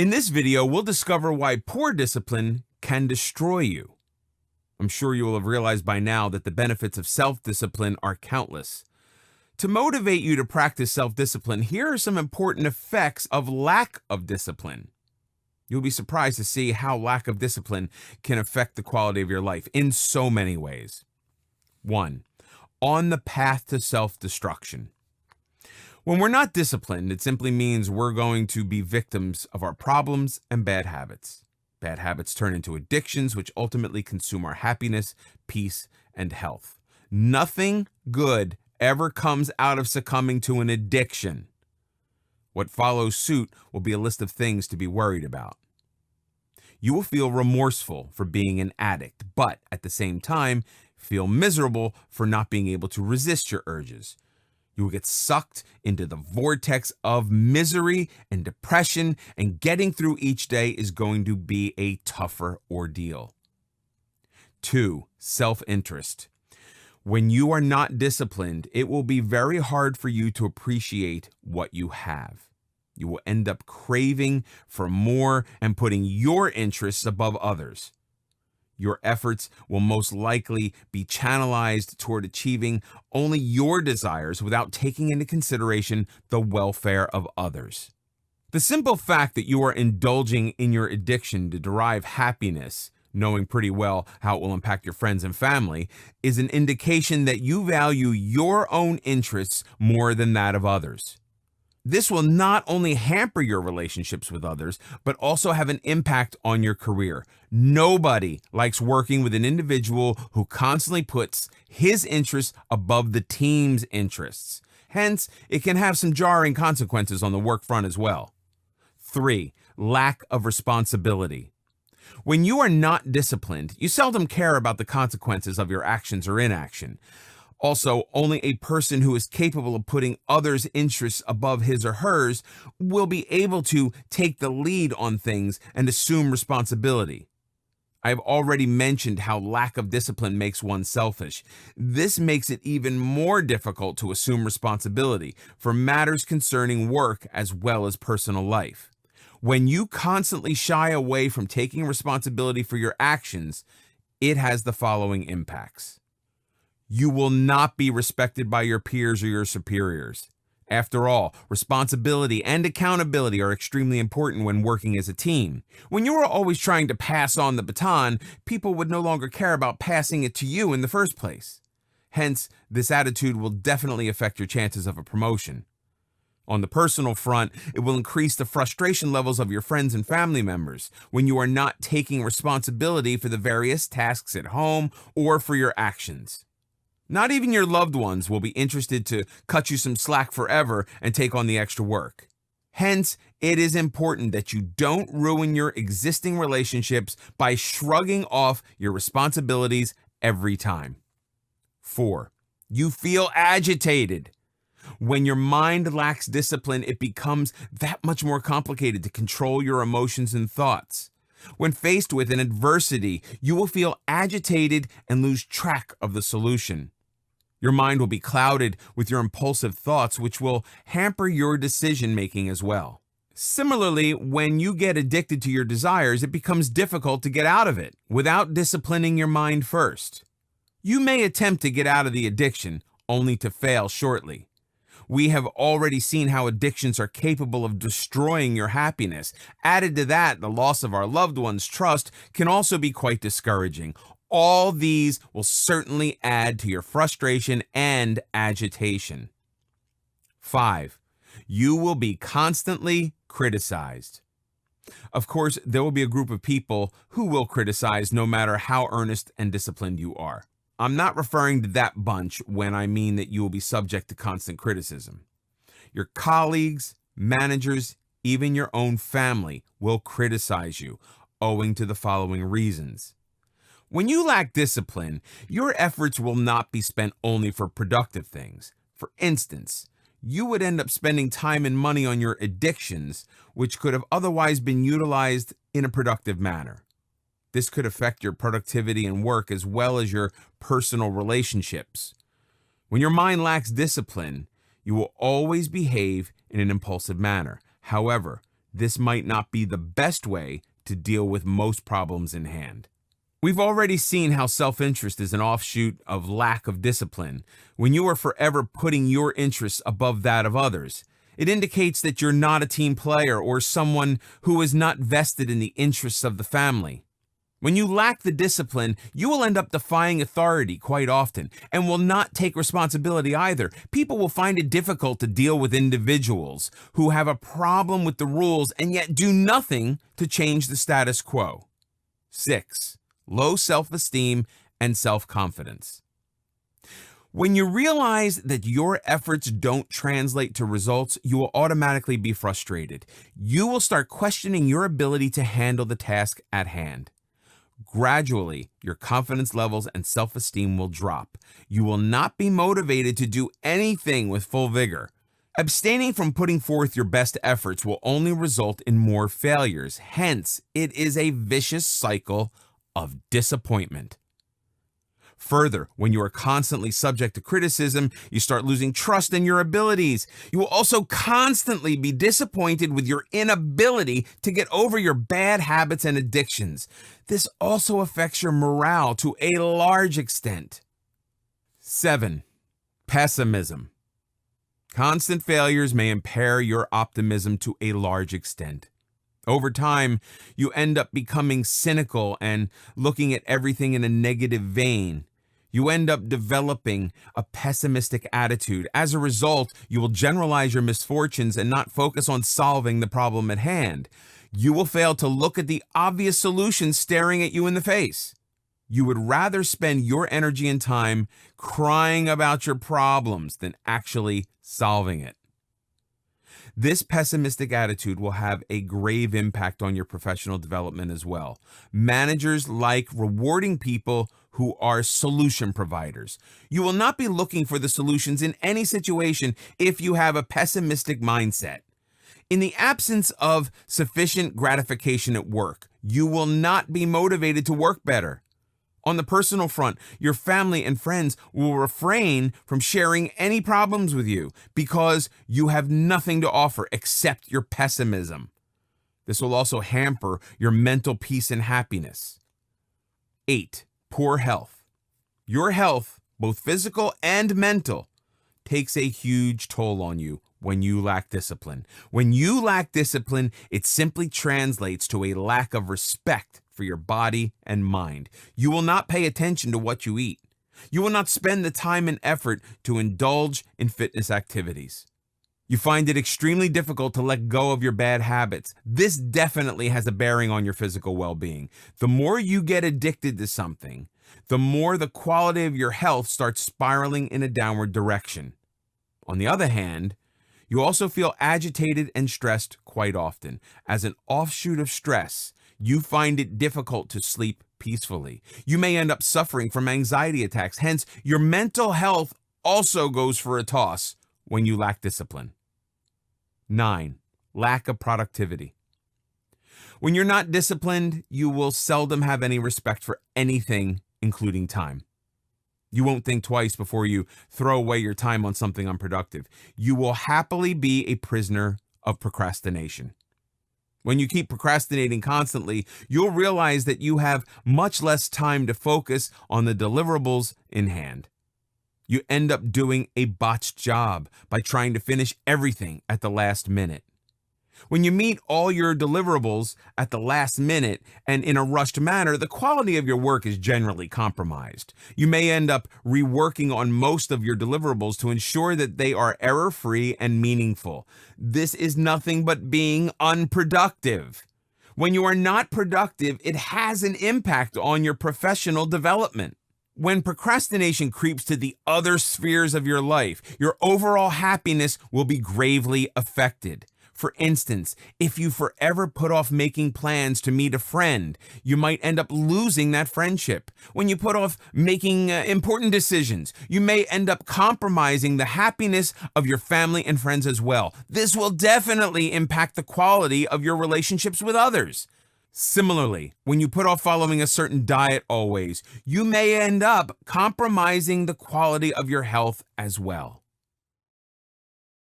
In this video, we'll discover why poor discipline can destroy you. I'm sure you will have realized by now that the benefits of self-discipline are countless. To motivate you to practice self-discipline, here are some important effects of lack of discipline. You'll be surprised to see how lack of discipline can affect the quality of your life in so many ways. 1. On the path to self-destruction. When we're not disciplined, it simply means we're going to be victims of our problems and bad habits. Bad habits turn into addictions, which ultimately consume our happiness, peace, and health. Nothing good ever comes out of succumbing to an addiction. What follows suit will be a list of things to be worried about. You will feel remorseful for being an addict, but at the same time, feel miserable for not being able to resist your urges. You will get sucked into the vortex of misery and depression, and getting through each day is going to be a tougher ordeal. 2. Self-interest. When you are not disciplined, it will be very hard for you to appreciate what you have. You will end up craving for more and putting your interests above others. Your efforts will most likely be channelized toward achieving only your desires without taking into consideration the welfare of others. The simple fact that you are indulging in your addiction to derive happiness, knowing pretty well how it will impact your friends and family, is an indication that you value your own interests more than that of others. This will not only hamper your relationships with others, but also have an impact on your career. Nobody likes working with an individual who constantly puts his interests above the team's interests. Hence, it can have some jarring consequences on the work front as well. 3. Lack of responsibility. When you are not disciplined, you seldom care about the consequences of your actions or inaction. Also, only a person who is capable of putting others' interests above his or hers will be able to take the lead on things and assume responsibility. I have already mentioned how lack of discipline makes one selfish. This makes it even more difficult to assume responsibility for matters concerning work as well as personal life. When you constantly shy away from taking responsibility for your actions, it has the following impacts. You will not be respected by your peers or your superiors. After all, responsibility and accountability are extremely important when working as a team. When you are always trying to pass on the baton, people would no longer care about passing it to you in the first place. Hence, this attitude will definitely affect your chances of a promotion. On the personal front, it will increase the frustration levels of your friends and family members when you are not taking responsibility for the various tasks at home or for your actions. Not even your loved ones will be interested to cut you some slack forever and take on the extra work. Hence, it is important that you don't ruin your existing relationships by shrugging off your responsibilities every time. 4. You feel agitated. When your mind lacks discipline, it becomes that much more complicated to control your emotions and thoughts. When faced with an adversity, you will feel agitated and lose track of the solution. Your mind will be clouded with your impulsive thoughts, which will hamper your decision-making as well. Similarly, when you get addicted to your desires, it becomes difficult to get out of it without disciplining your mind first. You may attempt to get out of the addiction, only to fail shortly. We have already seen how addictions are capable of destroying your happiness. Added to that, the loss of our loved ones' trust can also be quite discouraging. All these will certainly add to your frustration and agitation. 5. You will be constantly criticized. Of course, there will be a group of people who will criticize no matter how earnest and disciplined you are. I'm not referring to that bunch when I mean that you will be subject to constant criticism. Your colleagues, managers, even your own family will criticize you, owing to the following reasons. When you lack discipline, your efforts will not be spent only for productive things. For instance, you would end up spending time and money on your addictions, which could have otherwise been utilized in a productive manner. This could affect your productivity and work as well as your personal relationships. When your mind lacks discipline, you will always behave in an impulsive manner. However, this might not be the best way to deal with most problems in hand. We've already seen how self-interest is an offshoot of lack of discipline. When you are forever putting your interests above that of others, it indicates that you're not a team player or someone who is not vested in the interests of the family. When you lack the discipline, you will end up defying authority quite often and will not take responsibility either. People will find it difficult to deal with individuals who have a problem with the rules and yet do nothing to change the status quo. 6. Low self-esteem and self-confidence. When you realize that your efforts don't translate to results, you will automatically be frustrated. You will start questioning your ability to handle the task at hand. Gradually, your confidence levels and self-esteem will drop. You will not be motivated to do anything with full vigor. Abstaining from putting forth your best efforts will only result in more failures. Hence, it is a vicious cycle of disappointment. Further, when you are constantly subject to criticism, you start losing trust in your abilities. You will also constantly be disappointed with your inability to get over your bad habits and addictions. This also affects your morale to a large extent. 7. Pessimism. Constant failures may impair your optimism to a large extent. Over time, you end up becoming cynical and looking at everything in a negative vein. You end up developing a pessimistic attitude. As a result, you will generalize your misfortunes and not focus on solving the problem at hand. You will fail to look at the obvious solution staring at you in the face. You would rather spend your energy and time crying about your problems than actually solving it. This pessimistic attitude will have a grave impact on your professional development as well. Managers like rewarding people who are solution providers. You will not be looking for the solutions in any situation if you have a pessimistic mindset. In the absence of sufficient gratification at work, you will not be motivated to work better. On the personal front, your family and friends will refrain from sharing any problems with you because you have nothing to offer except your pessimism. This will also hamper your mental peace and happiness. 8. Poor health. Your health, both physical and mental, takes a huge toll on you when you lack discipline. When you lack discipline, it simply translates to a lack of respect for your body and mind. You will not pay attention to what you eat. You will not spend the time and effort to indulge in fitness activities. You find it extremely difficult to let go of your bad habits. This definitely has a bearing on your physical well-being. The more you get addicted to something, the more the quality of your health starts spiraling in a downward direction. On the other hand, you also feel agitated and stressed quite often. As an offshoot of stress, you find it difficult to sleep peacefully. You may end up suffering from anxiety attacks. Hence, your mental health also goes for a toss when you lack discipline. 9. Lack of productivity. When you're not disciplined, you will seldom have any respect for anything, including time. You won't think twice before you throw away your time on something unproductive. You will happily be a prisoner of procrastination. When you keep procrastinating constantly, you'll realize that you have much less time to focus on the deliverables in hand. You end up doing a botched job by trying to finish everything at the last minute. When you meet all your deliverables at the last minute and in a rushed manner, the quality of your work is generally compromised. You may end up reworking on most of your deliverables to ensure that they are error-free and meaningful. This is nothing but being unproductive. When you are not productive, it has an impact on your professional development. When procrastination creeps to the other spheres of your life, your overall happiness will be gravely affected. For instance, if you forever put off making plans to meet a friend, you might end up losing that friendship. When you put off making important decisions, you may end up compromising the happiness of your family and friends as well. This will definitely impact the quality of your relationships with others. Similarly, when you put off following a certain diet always, you may end up compromising the quality of your health as well.